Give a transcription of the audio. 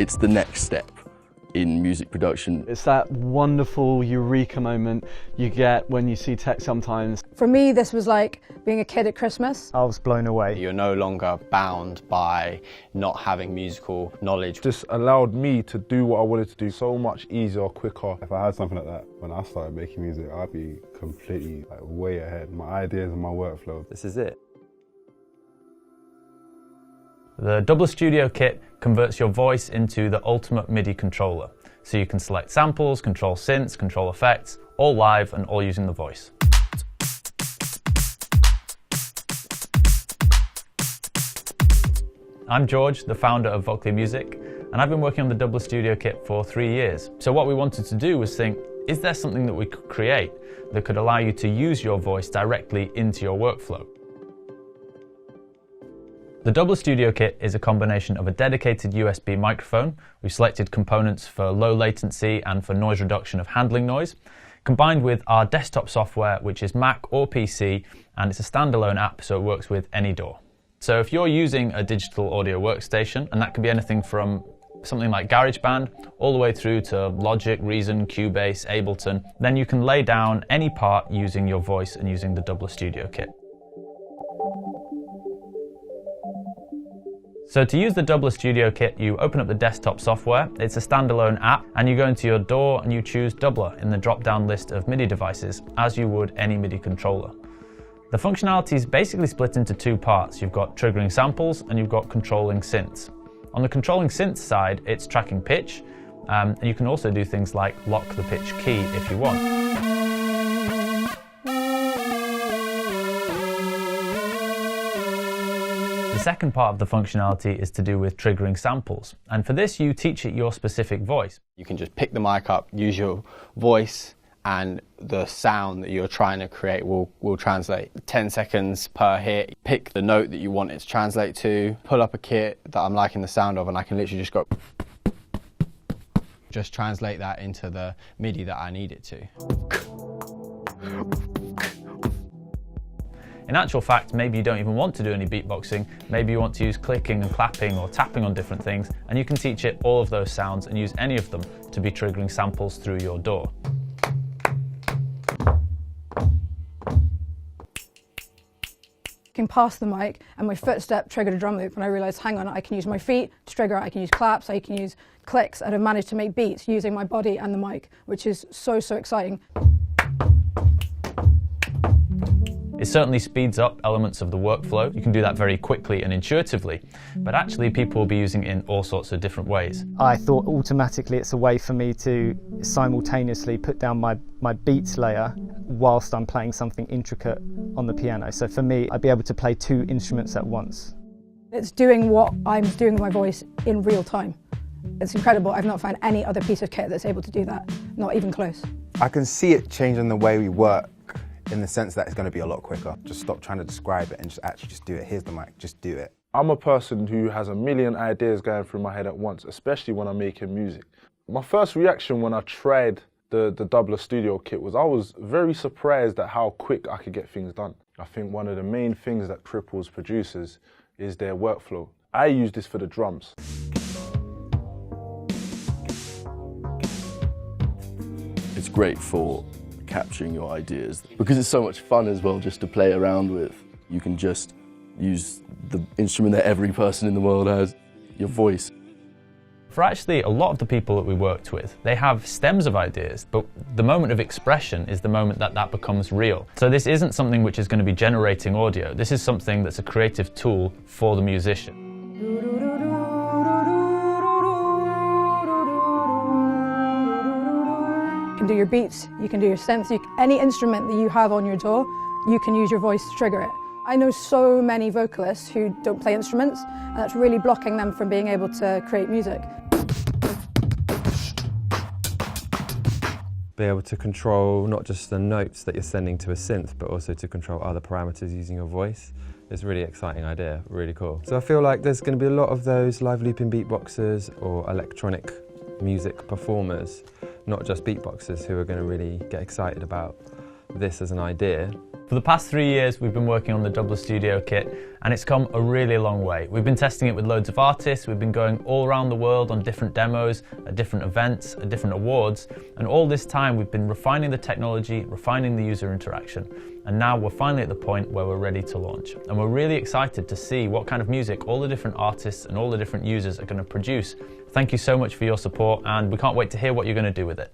It's the next step in music production. It's that wonderful eureka moment you get when you see tech sometimes. For me, this was like being a kid at Christmas. I was blown away. You're no longer bound by not having musical knowledge. Just allowed me to do what I wanted to do so much easier, quicker. If I had something like that when I started making music, I'd be completely way ahead. My ideas and my workflow. This is it. The DUBLER Studio Kit converts your voice into the ultimate MIDI controller, so you can select samples, control synths, control effects, all live and all using the voice. I'm George, the founder of Vocally Music, and I've been working on the DUBLER Studio Kit for 3 years. So what we wanted to do was think, is there something that we could create that could allow you to use your voice directly into your workflow? The DUBLER Studio Kit is a combination of a dedicated USB microphone. We've selected components for low latency and for noise reduction of handling noise, combined with our desktop software, which is Mac or PC, and it's a standalone app, so it works with any DAW. So if you're using a digital audio workstation, and that could be anything from something like GarageBand, all the way through to Logic, Reason, Cubase, Ableton, then you can lay down any part using your voice and using the DUBLER Studio Kit. So to use the DUBLER Studio Kit, you open up the desktop software. It's a standalone app, and you go into your DAW and you choose DUBLER in the drop-down list of MIDI devices, as you would any MIDI controller. The functionality is basically split into two parts. You've got triggering samples and you've got controlling synths. On the controlling synth side, it's tracking pitch, and you can also do things like lock the pitch key if you want. The second part of the functionality is to do with triggering samples, and for this you teach it your specific voice. You can just pick the mic up, use your voice, and the sound that you're trying to create will translate 10 seconds per hit. Pick the note that you want it to translate to, pull up a kit that I'm liking the sound of, and I can literally just go, just translate that into the MIDI that I need it to. In actual fact, maybe you don't even want to do any beatboxing, maybe you want to use clicking and clapping or tapping on different things, and you can teach it all of those sounds and use any of them to be triggering samples through your DAW. Looking past the mic, and my footstep triggered a drum loop, and I realised, hang on, I can use my feet to trigger it, I can use claps, I can use clicks, and I've managed to make beats using my body and the mic, which is so exciting. It certainly speeds up elements of the workflow. You can do that very quickly and intuitively, but actually people will be using it in all sorts of different ways. I thought automatically it's a way for me to simultaneously put down my beats layer whilst I'm playing something intricate on the piano. So for me, I'd be able to play two instruments at once. It's doing what I'm doing with my voice in real time. It's incredible. I've not found any other piece of kit that's able to do that, not even close. I can see it changing the way we work, in the sense that it's going to be a lot quicker. Just stop trying to describe it and just actually just do it. Here's the mic, just do it. I'm a person who has a million ideas going through my head at once, especially when I'm making music. My first reaction when I tried the DUBLER Studio Kit was I was very surprised at how quick I could get things done. I think one of the main things that cripples producers is their workflow. I use this for the drums. It's great for capturing your ideas because it's so much fun as well just to play around with. You can just use the instrument that every person in the world has, your voice. For actually a lot of the people that we worked with, they have stems of ideas, but the moment of expression is the moment that becomes real. So this isn't something which is going to be generating audio. This is something that's a creative tool for the musician. You can do your beats, you can do your synths, any instrument that you have on your DAW, you can use your voice to trigger it. I know so many vocalists who don't play instruments, and that's really blocking them from being able to create music. Be able to control not just the notes that you're sending to a synth, but also to control other parameters using your voice. It's a really exciting idea, really cool. So I feel like there's going to be a lot of those live looping beatboxers or electronic music performers, not just beatboxers, who are going to really get excited about this as an idea. For the past 3 years, we've been working on the DUBLER Studio Kit, and it's come a really long way. We've been testing it with loads of artists, we've been going all around the world on different demos, at different events, at different awards, and all this time we've been refining the technology, refining the user interaction, and now we're finally at the point where we're ready to launch. And we're really excited to see what kind of music all the different artists and all the different users are going to produce. Thank you so much for your support, and we can't wait to hear what you're going to do with it.